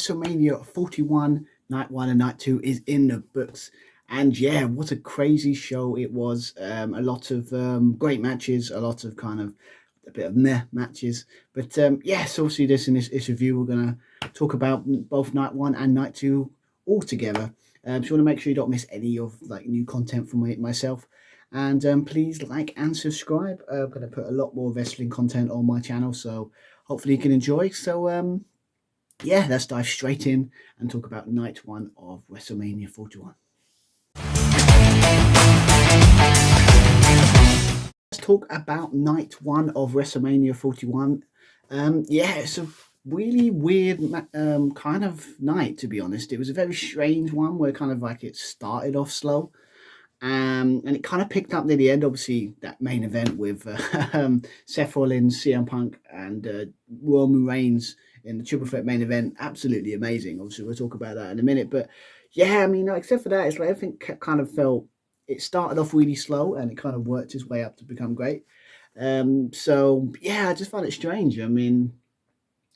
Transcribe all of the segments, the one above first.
WrestleMania 41, Night 1 and Night 2 is in the books. And yeah, what a crazy show it was. A lot of great matches, a lot of kind of a bit of meh matches. But yes, obviously in this review, we're going to talk about both Night 1 and Night 2 all together. So you want to make sure you don't miss any of like new content from myself. And please like and subscribe. I'm going to put a lot more wrestling content on my channel, so hopefully you can enjoy. So yeah, let's dive straight in and talk about Night 1 of WrestleMania 41. Let's talk about Night 1 of WrestleMania 41. Yeah, it's a really weird kind of night, to be honest. It was a very strange one where kind of like it started off slow. And it kind of picked up near the end, obviously, that main event with Seth Rollins, CM Punk, and Roman Reigns in the Triple Threat main event. Absolutely amazing. Obviously, we'll talk about that in a minute. But yeah, I mean, except for that, it's like everything kind of felt, it started off really slow and it kind of worked its way up to become great. So yeah, I just found it strange. I mean,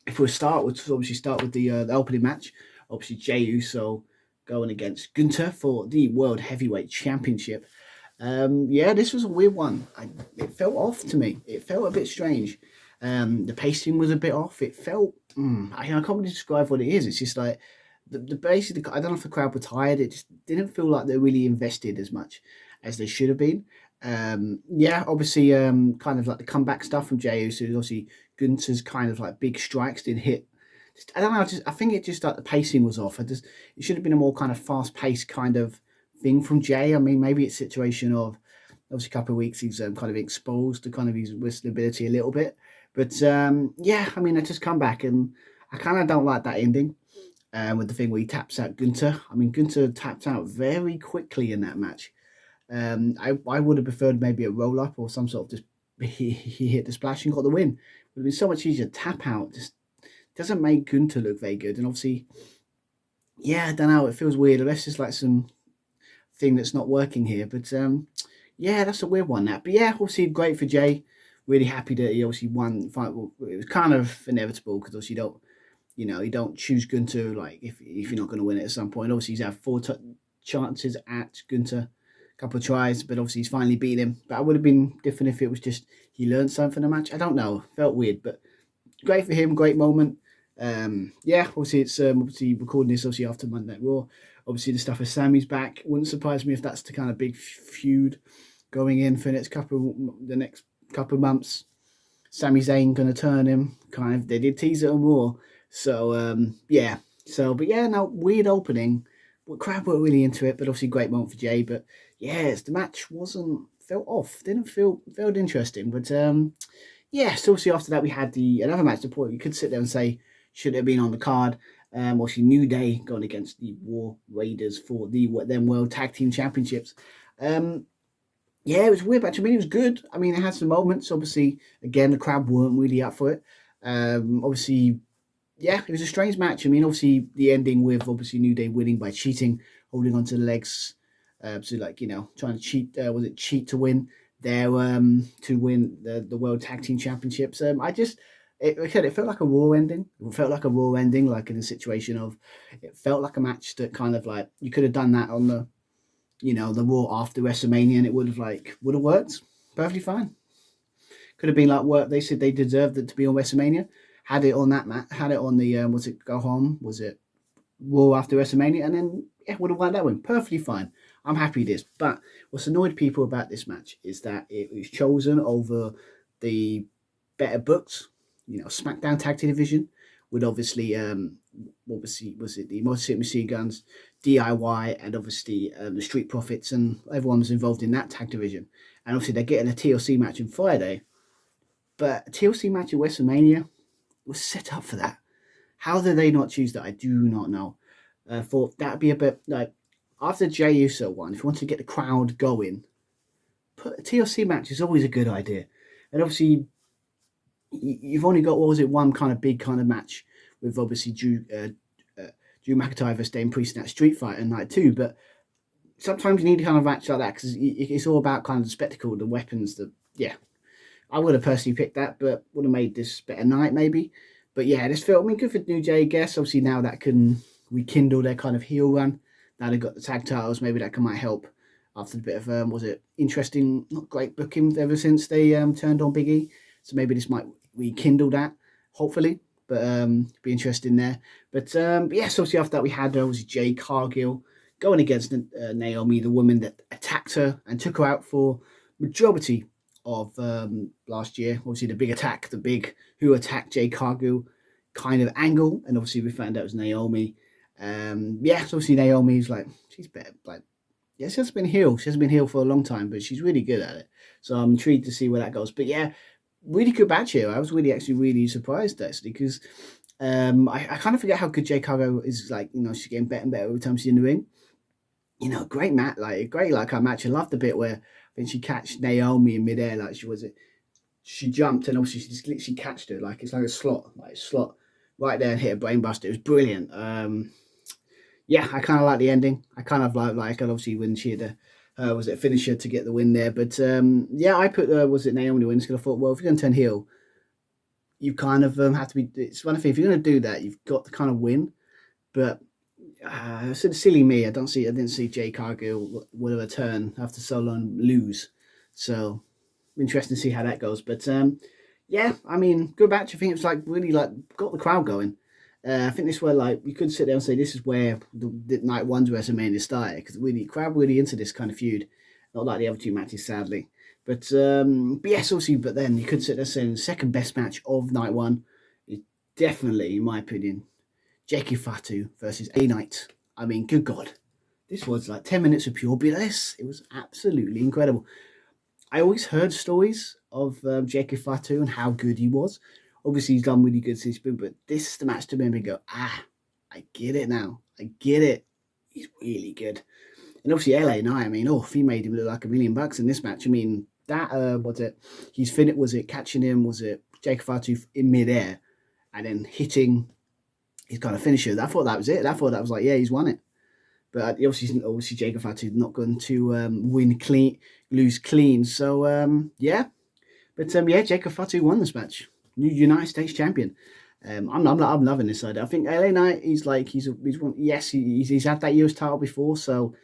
if we start, we'll obviously start with the opening match. Obviously, Jey Uso going against Gunther for the World Heavyweight Championship. Yeah, this was a weird one. It felt off to me. It felt a bit strange. The pacing was a bit off. It felt, I can't really describe what it is. It's just like, basically, I don't know if the crowd were tired. It just didn't feel like they really invested as much as they should have been. Yeah, obviously, kind of like the comeback stuff from Jey Uso. Obviously, Gunther's kind of like big strikes didn't hit. I don't know. I think it just like the pacing was off. It should have been a more kind of fast paced kind of thing from Jey. I mean, maybe it's a situation of obviously a couple of weeks he's kind of exposed to kind of his wrestling ability a little bit. But yeah, I mean, I just come back and I kind of don't like that ending with the thing where he taps out Gunther. I mean, Gunther tapped out very quickly in that match. I would have preferred maybe a roll up or some sort of just he hit the splash and got the win. It would have been so much easier to tap out. Just doesn't make Gunther look very good. And obviously, yeah, I don't know. It feels weird. Unless it's like some thing that's not working here. But yeah, that's a weird one. That. But yeah, obviously great for Jey. Really happy that he obviously won. It was kind of inevitable because obviously you don't choose Gunther like if you're not going to win it at some point. Obviously, he's had four chances at Gunther, a couple of tries, but obviously he's finally beat him. But I would have been different if it was just he learned something from the match. I don't know. Felt weird, but great for him. Great moment. Yeah, obviously it's obviously recording this obviously after Monday Night Raw. Obviously the stuff with Sammy's back. Wouldn't surprise me if that's the kind of big feud going in for the next couple of months. Sami Zayn gonna turn him. Kind of they did tease it on Raw. So yeah. But yeah, no, weird opening. But crowd weren't really into it, but obviously great moment for Jey. But yes, the match felt off. Felt interesting. But yeah, so obviously after that we had another match. The point you could sit there and say should have been on the card. Obviously New Day going against the War Raiders for the them World Tag Team Championships. Yeah, it was weird, but I mean it was good. I mean it had some moments. Obviously, again the crowd weren't really up for it. Obviously, yeah, it was a strange match. I mean, obviously the ending with obviously New Day winning by cheating, holding onto the legs. So like trying to cheat. Was it cheat to win? To win the World Tag Team Championships. It felt like a Raw ending. It felt like a Raw ending, like in a situation of, it felt like a match that kind of like, you could have done that on the Raw after WrestleMania and it would have worked perfectly fine. Could have been like work. They said they deserved it to be on WrestleMania. Had it on that match, had it on the, was it Go Home? Was it Raw after WrestleMania? And then, yeah, would have won that one. Perfectly fine. I'm happy with this. But what's annoyed people about this match is that it was chosen over the better booked, SmackDown Tag Team Division with obviously was it the Motor City Machine Guns, DIY, and obviously the Street Profits, and everyone was involved in that tag division. And obviously they're getting a TLC match on Friday, but a TLC match at WrestleMania was set up for that. How did they not choose that? I do not know. Thought that'd be a bit like after Jey Uso won. If you want to get the crowd going, put a TLC match is always a good idea. And obviously, you've only got one kind of big kind of match with obviously Drew McIntyre versus Damian Priest in that Street Fight and Night 2. But sometimes you need a kind of match like that because it's all about kind of the spectacle, the weapons. I would have personally picked that, but would have made this better night maybe. But yeah, this felt, I mean, good for New Day, I guess. Obviously, now that can rekindle their kind of heel run. Now they've got the tag titles, maybe that might help after a bit of, was it interesting, not great booking ever since they turned on Big E. So maybe this might rekindle that, hopefully. But be interesting there. But yes, obviously after that we had was Jade Cargill going against Naomi, the woman that attacked her and took her out for majority of last year. Obviously the big attack, the big who attacked Jade Cargill kind of angle, and obviously we found out it was Naomi. Yeah, so obviously Naomi's like, she's better, like, yeah, she hasn't been healed. She hasn't been healed for a long time, but she's really good at it. So I'm intrigued to see where that goes. But yeah, really good match here. I was really surprised actually, because I kind of forget how good Jay Cargo is. Like, you know, she's getting better and better every time she's in the ring. You know, great match, like great like her match. I loved the bit where when she catched Naomi in midair, like she jumped and obviously she just literally catched her like it's like a slot right there and hit a brainbuster. It was brilliant. Yeah, I kind of like the ending. I kind of like obviously when she had a was it a finisher to get the win there. But yeah, I put was it Naomi to win because I thought, well, if you're going to turn heel, you kind of have to be. It's one thing if you're going to do that, you've got to kind of win. But sort of silly me. I didn't see Jay Cargill with a turn after so long lose. So interesting to see how that goes. But yeah, I mean, good match. I think it was like really like got the crowd going. I think this where like you could sit there and say this is where the Night One's WrestleMania started because really crowd really into this kind of feud, not like the other two matches sadly. But yes, obviously, but then you could sit there saying the second best match of Night One is definitely, in my opinion, Jackie Fatu versus A Knight. I mean, good God, this was like 10 minutes of pure bliss. It was absolutely incredible. I always heard stories of Jackie Fatu and how good he was. Obviously, he's done really good since been, but this is the match to make me go, I get it now. I get it. He's really good. And obviously, LA Knight, I mean, if he made him look like $1,000,000 in this match, I mean, that, was it? He's finished, was it catching him? Was it Jake Fatu in midair and then hitting his kind of finisher? I thought that was it. I thought that was like, yeah, he's won it. But obviously Jacob Fatu not going to win clean, lose clean. So yeah, but yeah, Jacob Fatu won this match, new United States champion. I'm loving this side. I think LA Knight he's one. Yes, he's had that US title before, so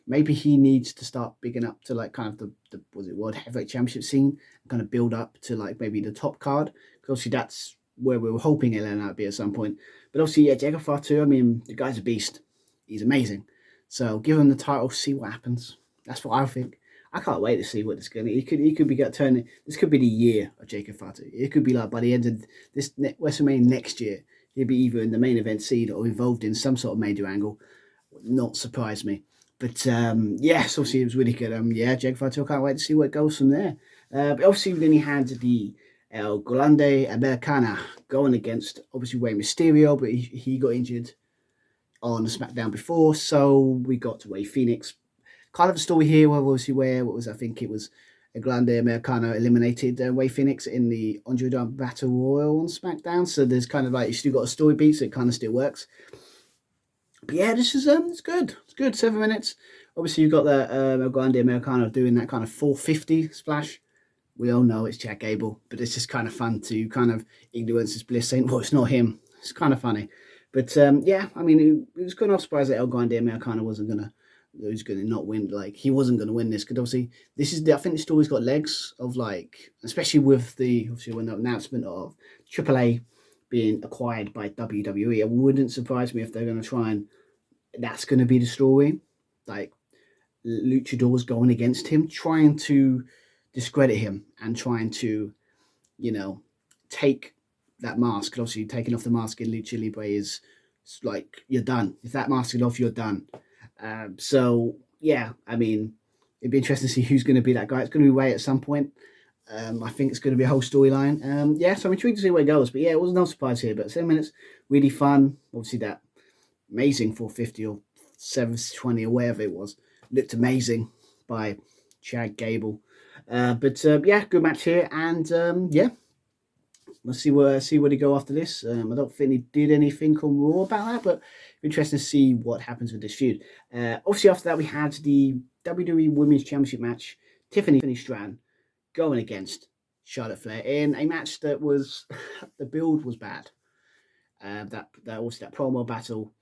maybe he needs to start bigging up to like kind of the World Heavyweight Championship scene, kind of build up to like maybe the top card. Because obviously that's where we were hoping LA Knight would be at some point. But obviously, yeah, Jacob Fatu. I mean, the guy's a beast. He's amazing. So give him the title, see what happens. That's what I think. I can't wait to see what it's going to. He could be turning. This could be the year of Jacob Fatu. It could be like by the end of this WrestleMania next year, he'll be either in the main event scene or involved in some sort of major angle. Would not surprise me. But yes, obviously it was really good. Yeah, Jacob Fatu. I can't wait to see where it goes from there. But obviously then he had the El Grande Americana going against obviously Rey Mysterio, but he got injured on the SmackDown before, so we got to Rey Phoenix. Kind of a story here where obviously I think it was a Grande Americano eliminated Rey Phoenix in the Andre the Battle Royal on SmackDown. So there's kind of like you still got a story beat, so it kind of still works. But yeah, this is it's good. It's good. 7 minutes. Obviously you've got the Grande Americano doing that kind of 450 splash. We all know it's Jack Gable, but it's just kind of fun to kind of ignorance is bliss, saying, well, it's not him. It's kind of funny. But yeah, I mean, it was kind of surprised that El Grande Americano wasn't going to not win. Like, he wasn't going to win this. Because obviously, I think the story's got legs of like, especially with when the announcement of AAA being acquired by WWE, it wouldn't surprise me if they're going to try and, that's going to be the story. Like, luchadors going against him, trying to discredit him and trying to, take that mask. Obviously, taking off the mask in Lucha Libre is like, you're done. If that mask is off, you're done. So, yeah, I mean, it'd be interesting to see who's going to be that guy. It's going to be Ray at some point. I think it's going to be a whole storyline. Yeah, so I'm intrigued to see where it goes. But yeah, it was no surprise here. But 7 minutes, really fun. Obviously, that amazing 450 or 720 or whatever it was looked amazing by Chad Gable. But yeah, good match here. And yeah, let's see where they go after this. I don't think they did anything on Raw about that, but interesting to see what happens with this feud. Obviously, after that, we had the WWE Women's Championship match. Tiffany Stratton going against Charlotte Flair in a match that was the build was bad. That also that promo battle,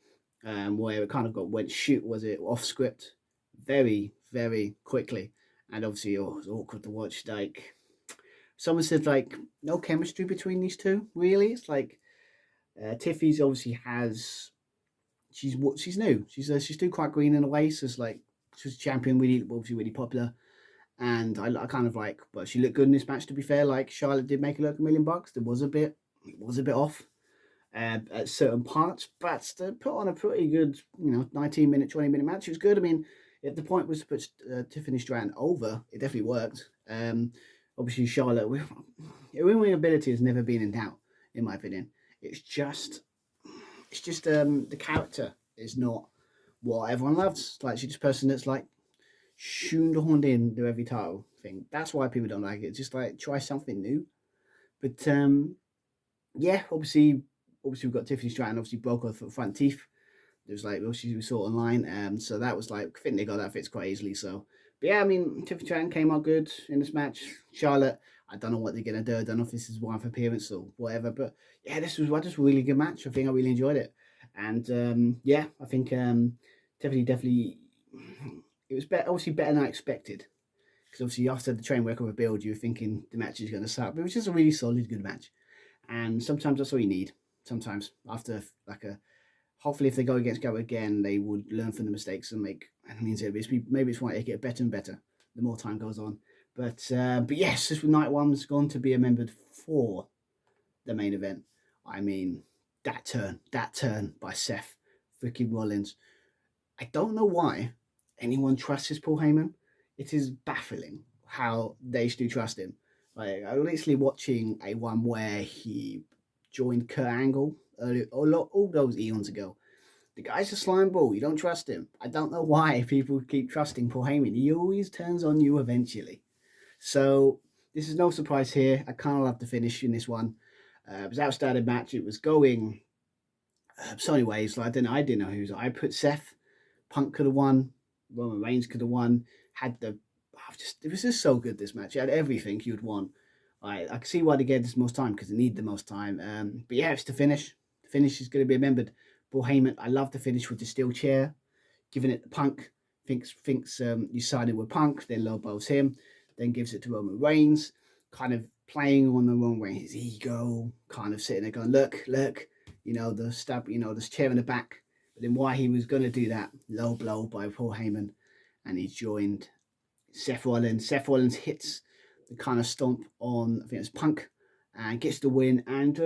where it kind of went shoot was it off script, very quickly, and obviously it was awkward to watch. Like someone said, like no chemistry between these two. Really, it's like Tiffy's obviously has she's new. She's still quite green in a way. So it's like she's champion, really obviously really popular. And I kind of like, but she looked good in this match. To be fair, like Charlotte did make her look $1 million. It was a bit off at certain parts, but to put on a pretty good, 19-minute, 20-minute match, it was good. I mean, if the point was to put Tiffany Stratton over, it definitely worked. Obviously, Charlotte, her win ability has never been in doubt, in my opinion. It's just the character is not what everyone loves. Like she's just a person that's like shoehorned in to every title thing. That's why people don't like it. It's just like try something new. But yeah, obviously we've got Tiffany Stratton obviously broke her front teeth. It was like we saw it online, so that was like I think they got that fixed quite easily. So, but yeah, I mean Tiffany Stratton came out good in this match. Charlotte, I don't know what they're gonna do. I don't know if this is one for appearance or whatever. But yeah, this was just a really good match. I think I really enjoyed it, and yeah, I think definitely it was obviously better than I expected. Because obviously after the train wreck of a build, you were thinking the match is going to suck, but it was just a really solid, good match. And sometimes that's all you need. Sometimes after hopefully if they go against Go again, they would learn from the mistakes and make. I mean, maybe it's why they get better and better the more time goes on. But yes, this Night One's going to be remembered for the main event. I mean, that turn by Seth freaking Rollins. I don't know why anyone trusts Paul Heyman. It is baffling how they still trust him. Like I was literally watching a one where he joined Kurt Angle all those eons ago. The guy's a slime ball. You don't trust him. I don't know why people keep trusting Paul Heyman. He always turns on you eventually. So this is no surprise here. I kind of love the finish in this one. It was an outstanding match. It was going so many ways. Like, I didn't know who's. I put Seth. Punk could have won. Roman Reigns could have won. It was just so good, this match. It had everything you'd want. I can see why they gave this most time because they need the most time. But yeah, it's the finish. The finish is going to be remembered. Paul Heyman, I love the finish with the steel chair, giving it to Punk. Thinks you sided with Punk, then low blows him, then gives it to Roman Reigns, kind of playing on the Roman Reigns' ego, kind of sitting there going, look, the stab, this chair in the back. But then why he was going to do that, low blow by Paul Heyman, and he joined Seth Rollins. Seth Rollins hits the kind of stomp on, I think it's Punk, and gets the win. And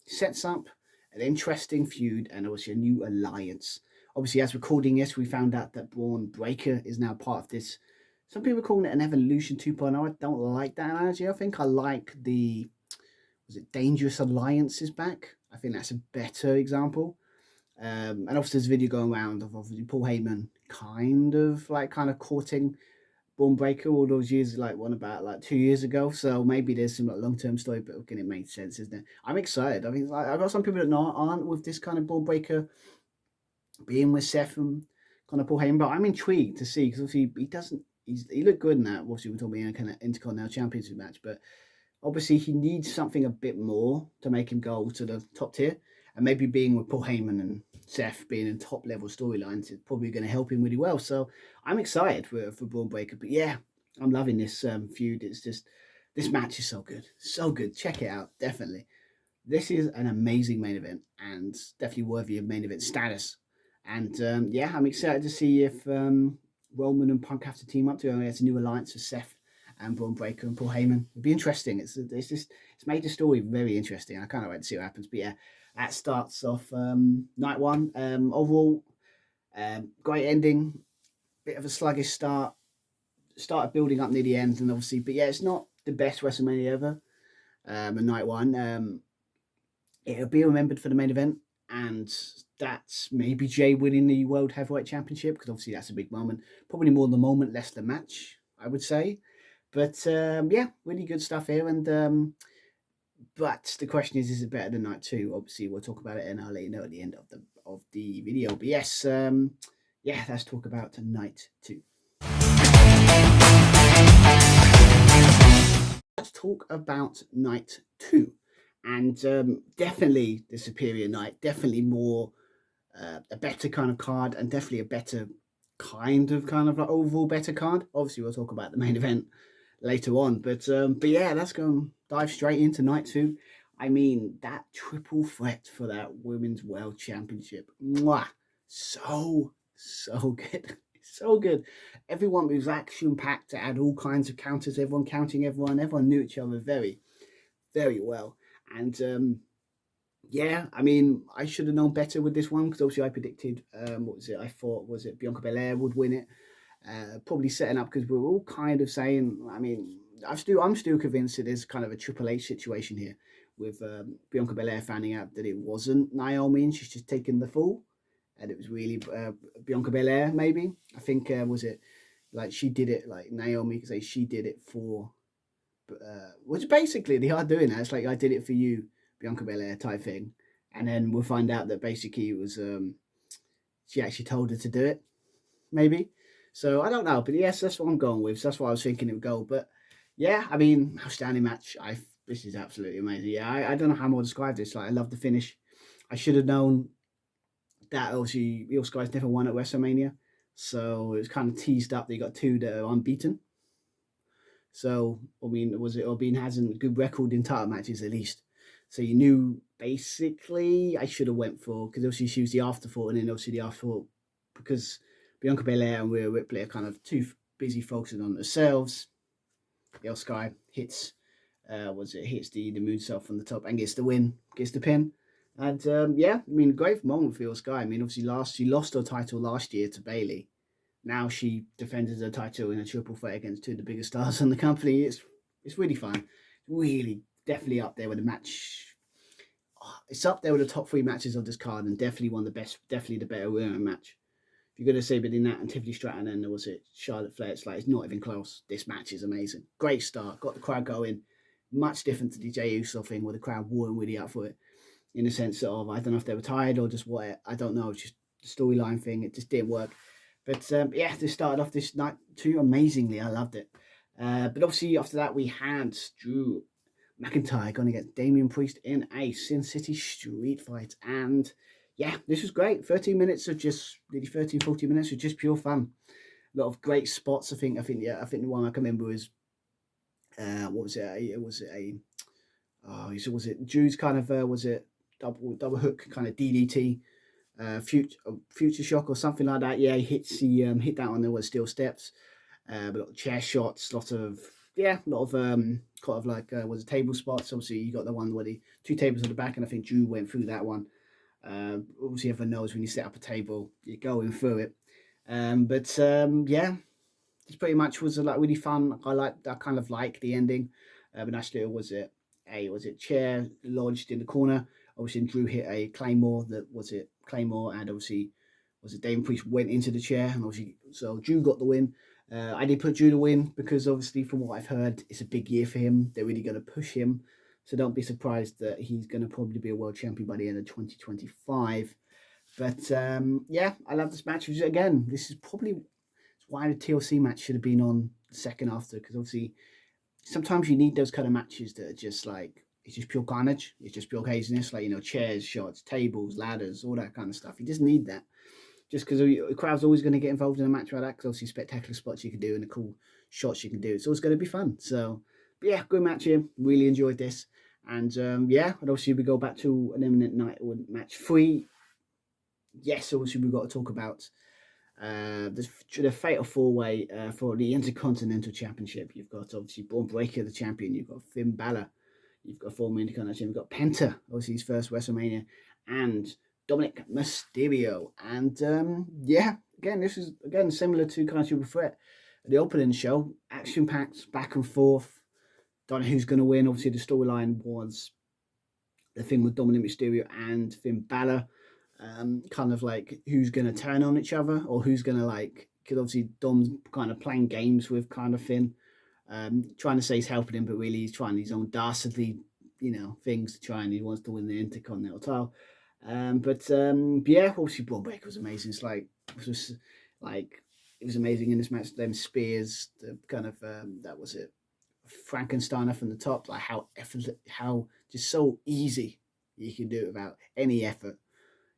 sets up an interesting feud and obviously a new alliance. Obviously, as recording this, we found out that Braun Breaker is now part of this. Some people are calling it an Evolution 2.0. I don't like that analogy. I think I like Dangerous Alliance is back. I think that's a better example. And obviously there's a video going around of obviously Paul Heyman kind of courting Braun Breaker all those years, about 2 years ago. So maybe there's some long-term story, but again, it makes sense, isn't it? I'm excited. I mean, I've got some people that aren't with this kind of Braun Breaker being with Seth and kind of Paul Heyman, but I'm intrigued to see because obviously he looked good in that. Obviously, we're talking about kind of Intercontinental Championship match, but obviously he needs something a bit more to make him go to the top tier. And maybe being with Paul Heyman and Seth being in top level storylines is probably going to help him really well. So I'm excited for Braun Breaker. But yeah, I'm loving this feud. It's just, this match is so good. So good. Check it out. Definitely. This is an amazing main event and definitely worthy of main event status. And I'm excited to see if Roman and Punk have to team up to it's a new alliance for Seth and Braun Breaker and Paul Heyman. It'd be interesting. It's made the story very interesting. I kind of like to see what happens. But yeah, that starts off night one. Overall, great ending. Bit of a sluggish start. Started building up near the end, and obviously, but yeah, it's not the best WrestleMania ever. And night one, it'll be remembered for the main event, and that's maybe Jay winning the World Heavyweight Championship because obviously that's a big moment. Probably more the moment, less the match, I would say. But really good stuff here. And but the question is it better than night two? Obviously, we'll talk about it, and I'll let you know at the end of the video. But yes, let's talk about night two. Let's talk about night two. and definitely the superior night, definitely more a better kind of card, and definitely a better kind of like overall better card. Obviously, we'll talk about the main event later on, but yeah, let's go dive straight into night two. I mean, that triple threat for that women's world championship, mwah, so good, so good. Everyone was action packed. It had all kinds of counters. Everyone counting everyone. Everyone knew each other very well, and yeah, I mean, I should have known better with this one because obviously I predicted, what was it? I thought, was it Bianca Belair would win it? Probably setting up because we were all kind of saying, I mean, I'm still convinced it is kind of a Triple H situation here with Bianca Belair finding out that it wasn't Naomi and she's just taking the fall. And it was really Bianca Belair, maybe. I think, was it like she did it, like Naomi, because she did it for which basically they are doing that. It's like I did it for you, Bianca Belair type thing, and then we'll find out that basically it was she actually told her to do it, maybe. So I don't know, but yes, that's what I'm going with. So that's what I was thinking it would go. But yeah, I mean, outstanding match. This is absolutely amazing. Yeah, I don't know how more to describe this. Like I love the finish. I should have known that obviously Io Sky's never won at WrestleMania, so it was kind of teased up. They got two that are unbeaten. So, I mean, was it Orbine hasn't a good record in title matches at least. So you knew basically I should have went for, because obviously she was the afterthought, and then obviously the afterthought because Bianca Belair and Rhea Ripley are kind of too busy focusing on themselves. The Sky hits, hits the moonsault from the top and gets the win, gets the pin. And yeah, I mean, great moment for Sky. I mean, obviously she lost her title last year to Bailey. Now she defended her title in a triple threat against two of the biggest stars in the company. It's really fun. Really, definitely up there with the match. Oh, it's up there with the top three matches of this card, and definitely one of the best. Definitely the better women match. If you're going to say between that and Tiffany Stratton, and there was it Charlotte Flair, it's not even close. This match is amazing. Great start. Got the crowd going. Much different to the Jey Uso thing, where the crowd weren't really up for it. In the sense of, I don't know if they were tired or just what. I don't know. It's just the storyline thing. It just didn't work. But yeah, they started off this night too amazingly. I loved it. But obviously after that we had Drew McIntyre going against Damian Priest in a Sin City street fight. And yeah, this was great. 13 minutes of just really 13, 14 minutes of just pure fun. A lot of great spots. I think the one I can remember was what was it? Was it Drew's kind of was it double hook kind of DDT future shock or something like that. Yeah, he hit that on the steel steps. A lot of chair shots, a lot of kind of like was it table spots. Obviously, you got the one where the two tables on the back, and I think Drew went through that one. Obviously, everyone knows when you set up a table, you're going through it. Yeah, this pretty much was like really fun. I kind of like the ending. But actually, was it chair lodged in the corner? Obviously, Drew hit a claymore. That was it claymore, and obviously was it Damon Priest went into the chair, and obviously so Drew got the win. I did put Drew to win because obviously from what I've heard, it's a big year for him. They're really going to push him, so don't be surprised that he's going to probably be a world champion by the end of 2025. But yeah, I love this match. Again, this is probably why the TLC match should have been on the second after, because obviously sometimes you need those kind of matches that are just like it's just pure carnage, it's just pure craziness, like chairs, shots, tables, ladders, all that kind of stuff. You just need that, just because the crowd's always going to get involved in a match like that. Because obviously spectacular spots you can do and the cool shots you can do, it's always going to be fun. So, but yeah, good match here. Really enjoyed this, and yeah, and obviously we go back to an imminent night match 3. Yes, obviously we've got to talk about the fatal four-way for the Intercontinental Championship. You've got obviously Braun Breaker, the champion. You've got Finn Balor. You've got former Intercontinental champion. You've got Penta, obviously his first WrestleMania, and Dominic Mysterio. And yeah, again, this is again similar to kind of Super Threat. The opening show, action-packed, back and forth. Don't know who's going to win. Obviously, the storyline was the thing with Dominic Mysterio and Finn Balor. Kind of like who's going to turn on each other, or who's going to like, because obviously Dom's kind of playing games with kind of Finn, trying to say he's helping him, but really he's trying his own dastardly, things to try, and he wants to win the Intercontinental title. Yeah, obviously Braun Breaker was amazing. It was amazing in this match. Them spears, the kind of that was it. Frankensteiner from the top, like how just so easy you can do it without any effort.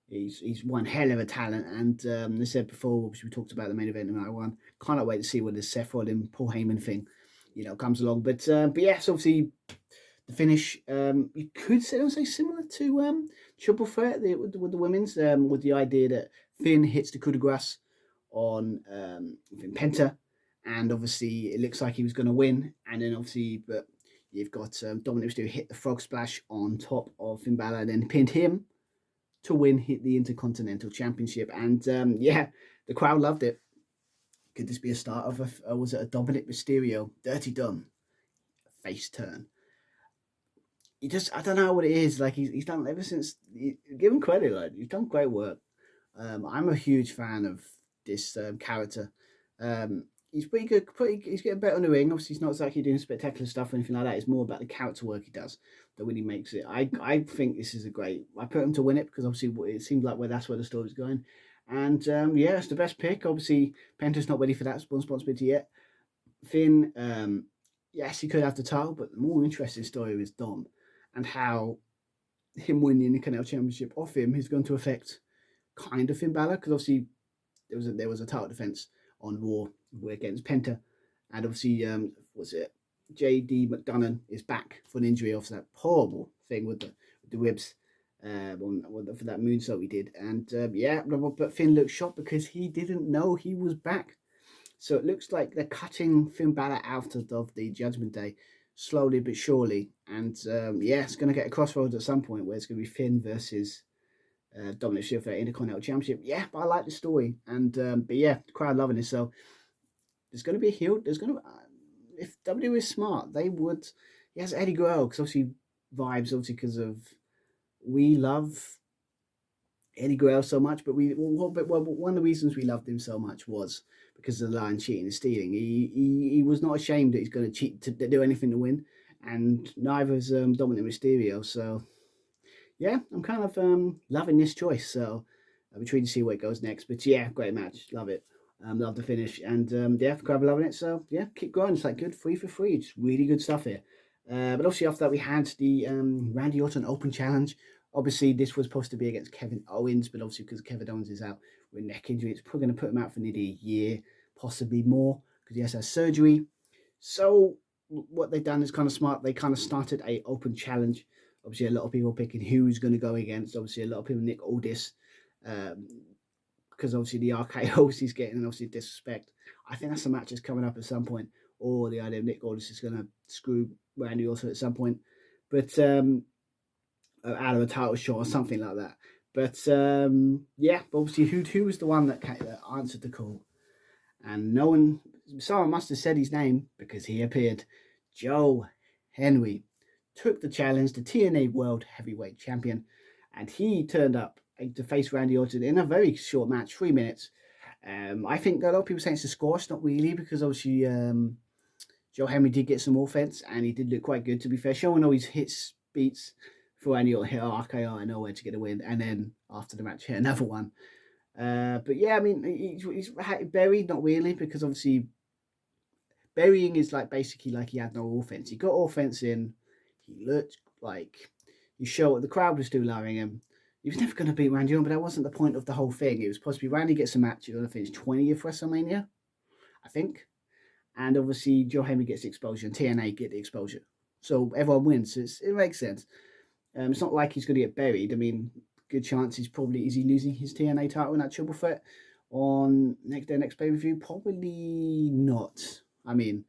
He's one hell of a talent, and as I said before, we talked about the main event of Night One. Can't wait to see what this Seth Rollins Paul Heyman thing, comes along. But yes, obviously the finish, you could say similar to Triple Threat with the women's, with the idea that Finn hits the coup de grace on Finn Penta, and obviously it looks like he was going to win, and then obviously, but you've got Dominic Mysterio hit the frog splash on top of Finn Balor, and then pinned him to win the Intercontinental Championship. And the crowd loved it. Could this be a start of was it a Dominic Mysterio Dirty Dom face turn? I don't know what it is. Like he's done ever since. Give him credit, like he's done great work. I'm a huge fan of this character. He's pretty good. He's getting better in the ring. Obviously, he's not exactly doing spectacular stuff or anything like that. It's more about the character work he does that when he makes it. I think this is a great. I put him to win it because obviously it seems like that's where the story's going. And it's the best pick. Obviously, Penta's not ready for that responsibility yet. Finn, yes, he could have the title, but the more interesting story is Dom and how him winning the Canal Championship off him is going to affect kind of Finn Balor, because obviously there was a title defense on Raw against Penta, and obviously was it JD McDonough is back for an injury after that horrible thing with the ribs for that moonsault he did, and but Finn looked shocked because he didn't know he was back. So it looks like they're cutting Finn Balor out of the Judgment Day slowly but surely, and it's going to get a crossroads at some point where it's going to be Finn versus Dominic Mysterio for the Intercontinental Championship. Yeah, but I like the story, and the crowd loving it. So there's going to be a heel. There's going to if WWE is smart, they would. He has Eddie Guerrero because obviously vibes, obviously because of we love Eddie Guerrero so much, but one of the reasons we loved him so much was because of the line cheating and stealing. He was not ashamed that he's going to cheat to do anything to win, and neither is Dominic Mysterio. So yeah, I'm kind of loving this choice. So I'll be trying to see where it goes next. But yeah, great match, love it. Love the finish, and the crowd loving it. So yeah, keep going. It's like good free for free. It's really good stuff here. But obviously after that we had the Randy Orton Open Challenge. Obviously this was supposed to be against Kevin Owens, but obviously because Kevin Owens is out with neck injury, it's probably going to put him out for nearly a year, possibly more, because he has had surgery. So what they've done is kind of smart. They kind of started a open challenge. Obviously a lot of people picking who's going to go against. Obviously a lot of people Nick Aldis. Because obviously the RKOs he's getting, and obviously disrespect. I think that's a match that's coming up at some point, or the idea of Nick Aldis is going to screw Randy Orton at some point, but out of a title shot or something like that. But obviously who was the one that answered the call, and someone must have said his name because he appeared. Joe Henry took the challenge, the TNA World Heavyweight Champion, and he turned up to face Randy Orton in a very short match, 3 minutes. I think a lot of people say it's a squash, not really, because obviously Joe Henry did get some offense and he did look quite good, to be fair, showing all his hits, beats for Randy Orton, hit RKO and nowhere to get a win, and then after the match hit another one. But yeah, I mean, he's buried, not really, because obviously burying is like basically like he had no offense. He got offense in, he looked like he showed the crowd was still allowing him. He was never going to beat Randy Orton, but that wasn't the point of the whole thing. It was supposed to be Randy gets a match. I think it's 20th WrestleMania, I think. And obviously, Joe Henry gets the exposure and TNA get the exposure. So everyone wins. So it makes sense. It's not like he's going to get buried. I mean, good chance is he losing his TNA title in that triple threat on next pay-per-view? Probably not. I mean,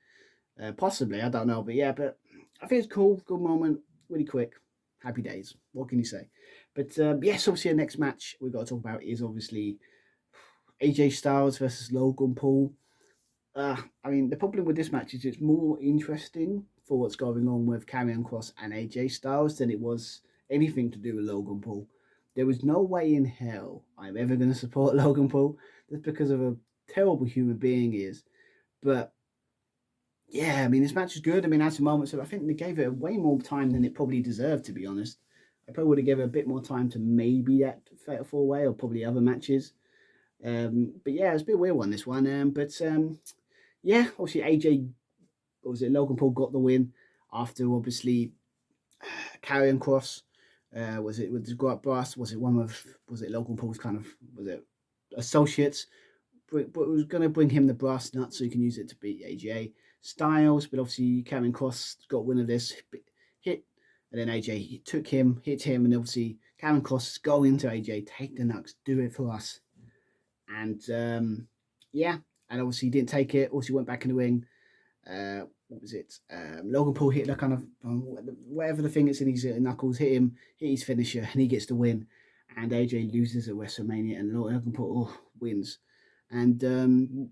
possibly. I don't know. But yeah, but I think it's cool. Good moment. Really quick. Happy days. What can you say? But yes, obviously the next match we've got to talk about is obviously AJ Styles versus Logan Paul. I mean, the problem with this match is it's more interesting for what's going on with Karrion Kross and AJ Styles than it was anything to do with Logan Paul. There was no way in hell I'm ever going to support Logan Paul just because of a terrible human being he is. But yeah, I mean, this match is good. I mean, at the moment, so I think they gave it way more time than it probably deserved, to be honest. I probably would have given it a bit more time to maybe that Fatal 4-Way or probably other matches. But yeah, it's a bit weird one, this one. Obviously AJ what was it? Logan Paul got the win after obviously carrying cross. Was it with the Grant Brass? Was it one of was it Logan Paul's kind of was it associates? But it was going to bring him the brass nut so he can use it to beat AJ Styles. But obviously, Karen Cross got wind of this hit, and then AJ took him, hit him, and obviously Karen Cross go into AJ, take the nuts, do it for us, and yeah, and obviously he didn't take it. Also went back in the ring. What was it? Logan Paul hit the kind of whatever the thing that's in his knuckles, hit him, hit his finisher, and he gets the win. And AJ loses at WrestleMania, and Logan Paul wins. And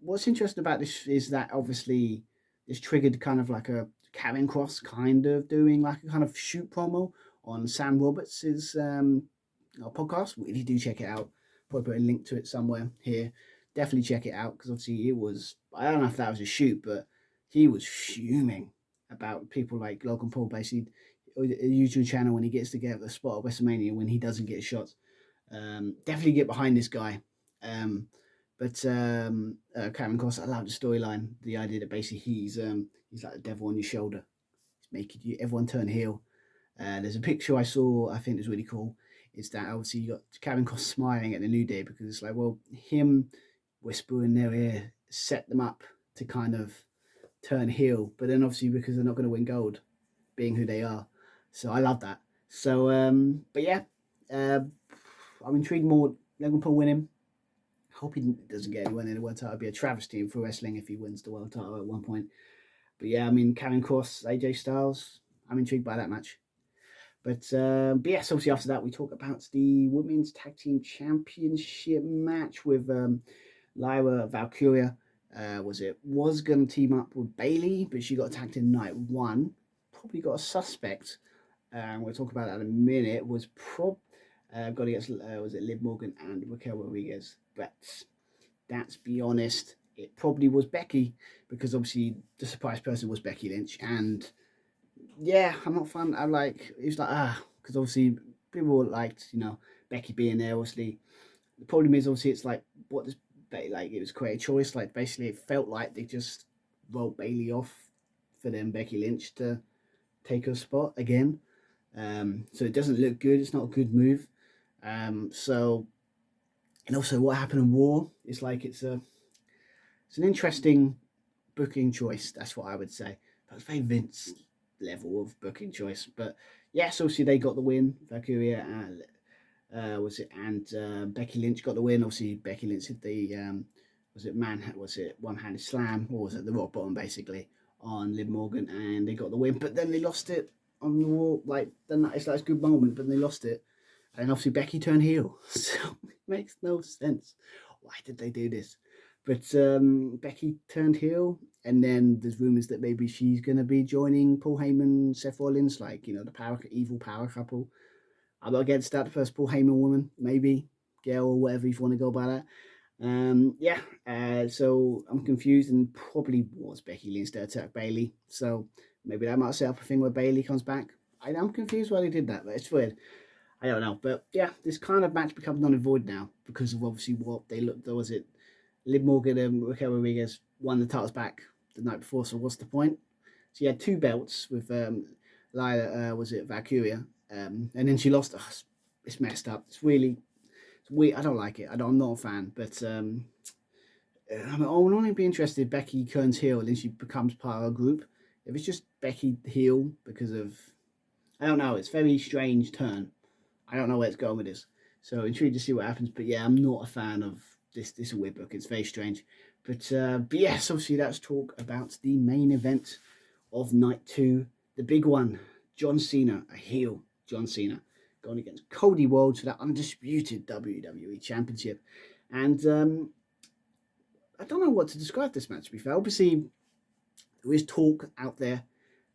what's interesting about this is that obviously this triggered kind of like a Karen Cross kind of doing like a kind of shoot promo on Sam Roberts' podcast. Really do check it out. Probably put a link to it somewhere here. Definitely check it out because obviously it was, I don't know if that was a shoot, but he was fuming about people like Logan Paul, basically a YouTube channel when he gets to get the spot at WrestleMania when he doesn't get shots. Definitely get behind this guy. Cameron Cross, I love the storyline. The idea that basically he's like the devil on your shoulder. He's making you everyone turn heel. There's a picture I saw, I think is really cool. Is that obviously you got Karen Cross smiling at the New Day because it's like, well, him whispering in their ear set them up to kind of turn heel, but then obviously because they're not going to win gold, being who they are. So I love that. So, but yeah, I'm intrigued more. Logan Paul winning. Hope he doesn't get anyone in the world title. It'd be a travesty for wrestling if he wins the world title at one point. But yeah, I mean, Karen Cross, AJ Styles. I'm intrigued by that match. But yes, obviously after that we talk about the Women's Tag Team Championship match with Lyra Valkyria. Was going to team up with Bayley, but she got attacked in night one. Probably got a suspect. We'll talk about that in a minute. Was got against was it Liv Morgan and Raquel Rodriguez? But let's be honest, it probably was Becky because obviously the surprise person was Becky Lynch, and yeah, I'm not fun. I'm like it's like because obviously people liked Becky being there. Obviously, the problem is obviously it's like what does like it was creative choice. Like basically, it felt like they just wrote Bayley off for them Becky Lynch to take her spot again. So it doesn't look good. It's not a good move. So and also what happened in War is like it's an interesting booking choice. That's what I would say. That's very Vince level of booking choice. But yes, obviously they got the win. Valkyria and Becky Lynch got the win. Obviously Becky Lynch hit the one-handed slam, or was it the rock bottom basically on Liv Morgan, and they got the win. But then they lost it on the wall. Like then it's like a good moment, but they lost it. And obviously Becky turned heel, so it makes no sense. Why did they do this? But Becky turned heel, and then there's rumors that maybe she's gonna be joining Paul Heyman, Seth Rollins, like the evil power couple. I'm not against that. The first Paul Heyman woman, maybe girl or whatever you want to go by that. So I'm confused, and probably was Becky Lynch to attack Bayley. So maybe that might set up a thing where Bayley comes back. I'm confused why they did that, but it's weird. I don't know, but yeah, this kind of match becomes null and void now because of obviously what they looked. There was it, Liv Morgan and Raquel Rodriguez won the titles back the night before. So what's the point? So you had two belts with Lyra, Valkyria, and then she lost. It's messed up. It's weird. I don't like it. I'm not a fan, but I would only be interested if Becky turns heel and then she becomes part of a group. If it's just Becky heel because of, I don't know. It's a very strange turn. I don't know where it's going with this. So intrigued to see what happens. But yeah, I'm not a fan of this weird book. It's very strange. But yes, obviously let's talk about the main event of night 2. The big one. John Cena, a heel John Cena, going against Cody Rhodes for that undisputed WWE Championship. And I don't know what to describe this match, to be fair. Obviously, there is talk out there.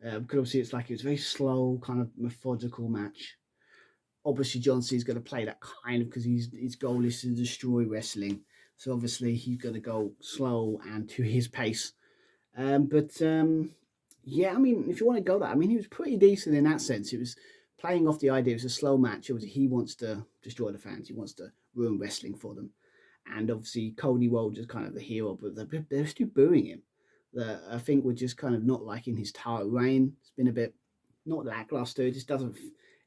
Because obviously it's a very slow, kind of methodical match. Obviously, John Cena's going to play that kind of because his goal is to destroy wrestling. So obviously, he's going to go slow and to his pace. Yeah, I mean, if you want to go that, I mean, he was pretty decent in that sense. It was playing off the idea it was a slow match. Obviously, he wants to destroy the fans. He wants to ruin wrestling for them. And obviously, Cody Rhodes is kind of the hero, but they're still booing him. that I think we're just kind of not liking his title reign. It's been a bit not lackluster. It just doesn't.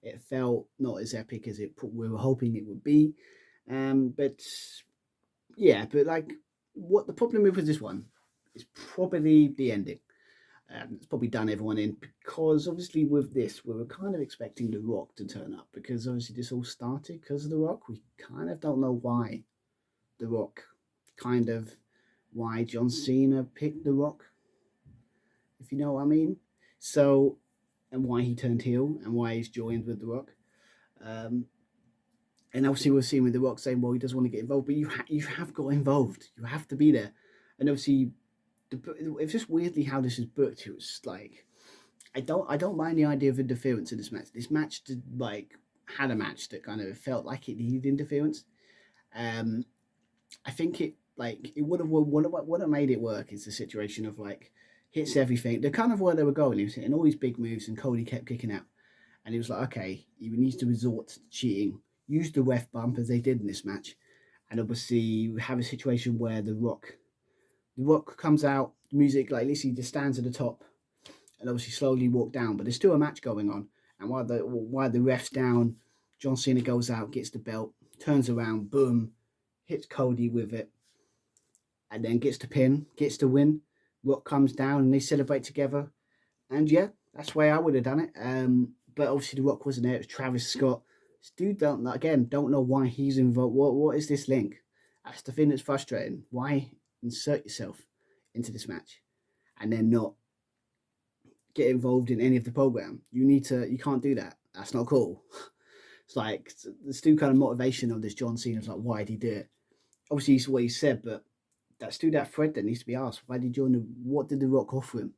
It felt not as epic as we were hoping it would be. But yeah, but like what the problem with this one is probably the ending. It's probably done everyone in because obviously with this we were kind of expecting The Rock to turn up because obviously this all started because of The Rock. We kind of don't know why The Rock, kind of why John Cena picked The Rock, if you know what I mean. So and why he turned heel and why he's joined with The Rock. Um, and obviously we're seeing with The Rock saying, well, he doesn't want to get involved, but you have got involved. You have to be there. And obviously, it's just weirdly how this is booked. It was like I don't mind the idea of interference in this match. This match did like had a match that kind of felt like it needed interference. Um, I think it would have made it work is the situation of like hits everything. The kind of where they were going, he was hitting all these big moves, and Cody kept kicking out. And he was like, okay, he needs to resort to cheating, use the ref bump as they did in this match, and obviously we have a situation where the Rock comes out, music like literally just stands at the top, and obviously slowly walk down, but there's still a match going on, and while the ref's down, John Cena goes out, gets the belt, turns around, boom, hits Cody with it, and then gets the pin, gets the win. Rock comes down and they celebrate together, and yeah, that's the way I would have done it. But obviously the Rock wasn't there. It was Travis Scott. This dude don't know why he's involved. What is this link? That's the thing that's frustrating. Why insert yourself into this match and then not get involved in any of the program? You can't do that. That's not cool. It's like the still kind of motivation of this John Cena is like, why did he do it? Obviously, it's what he said, but that's still that thread that needs to be asked. Why did he join what did the Rock offer him?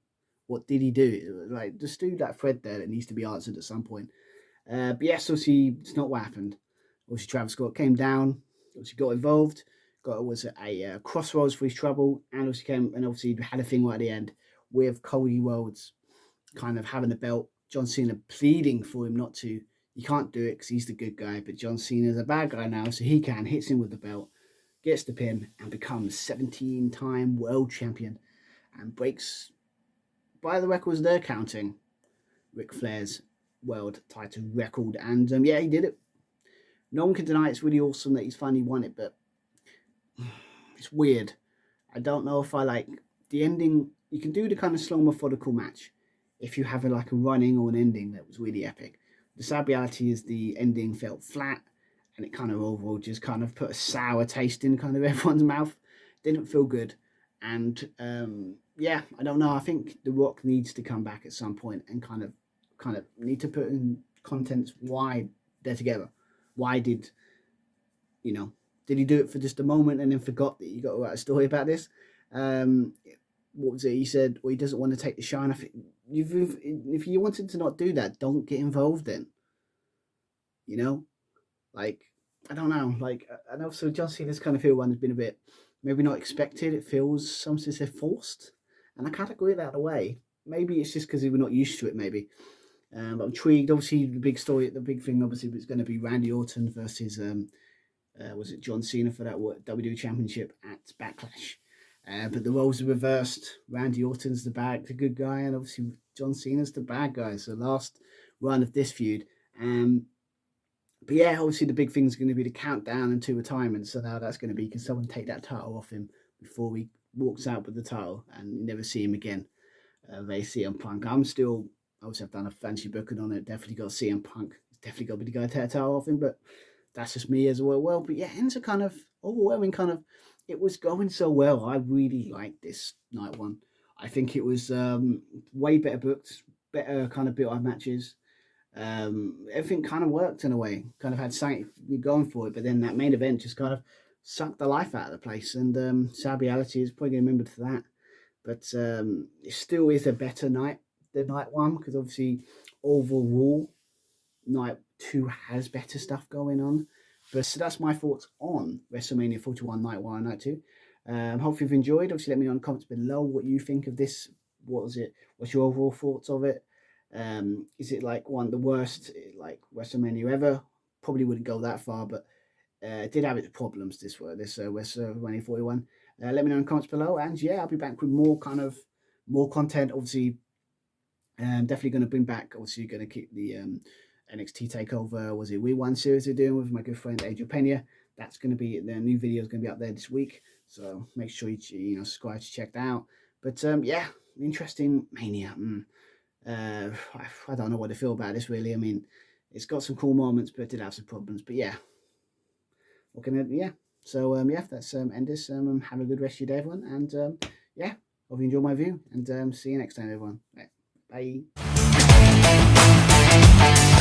What did he do? Like, just do that thread there that needs to be answered at some point. But yes, obviously, it's not what happened. Obviously, Travis Scott came down, obviously got involved, was a crossroads for his trouble, and obviously had a thing right at the end with Cody Rhodes kind of having the belt, John Cena pleading for him not to. You can't do it because he's the good guy, but John Cena's a bad guy now, so he can, hits him with the belt, gets the pin, and becomes 17-time world champion and breaks, by the records they're counting, Ric Flair's world title record. And yeah, he did it. No one can deny it's really awesome that he's finally won it, but it's weird. I don't know if I like the ending. You can do the kind of slow methodical match if you have like a running or an ending that was really epic. The sad reality is the ending felt flat, and it kind of overall just kind of put a sour taste in kind of everyone's mouth. Didn't feel good. And yeah, I don't know. I think The Rock needs to come back at some point and kind of need to put in contents why they're together. Why did he do it for just a moment and then forgot that you got to write a story about this? What was it? He said, well, he doesn't want to take the shine. If you wanted to not do that, don't get involved then. You know? Like, I don't know. Like, and also John Cena's kind of feel one has been a bit, maybe not expected. It feels, some say forced. And I can't agree that away. Maybe it's just because we were not used to it, maybe. But I'm intrigued. Obviously, the big thing, obviously, was going to be Randy Orton versus, was it John Cena for that WWE Championship at Backlash. But the roles are reversed. Randy Orton's the good guy, and obviously John Cena's the bad guy. So last run of this feud. But yeah, obviously the big thing's going to be the countdown and 2 retirements. So now that's going to be, can someone take that title off him before he walks out with the title and you never see him again? They CM Punk. Obviously I've done a fancy booking on it. Definitely got CM Punk. It's definitely got to be the guy to take the title off him, but that's just me as well. But yeah, ends are kind of overwhelming. It was going so well. I really liked this night one. I think it was way better booked, better kind of built-up matches. Everything kind of worked in a way. Kind of had something going for it, but then that main event just kind of sucked the life out of the place. And sad reality is probably going to remember for that. But it still is a better night than night one because obviously overall night two has better stuff going on. But so that's my thoughts on WrestleMania 41 night one and night two. Hopefully you've enjoyed. Obviously let me know in the comments below what you think of this. What was it? What's your overall thoughts of it? Is it like one of the worst like WrestleMania ever? Probably wouldn't go that far, but it did have its problems. This WrestleMania 41. Let me know in the comments below, and yeah, I'll be back with more kind of more content. Obviously, definitely going to bring back. Obviously, going to keep the NXT Takeover. Was it We One series they're doing with my good friend Adrian Pena? That's going to be the new video is going to be up there this week. So make sure you subscribe to check that out. But yeah, interesting Mania. I don't know what to feel about this really. I mean, it's got some cool moments, but it did have some problems. But yeah, yeah. So yeah, that's end this. Have a good rest of your day, everyone, and yeah, hope you enjoy my view, and see you next time, everyone. Right, bye.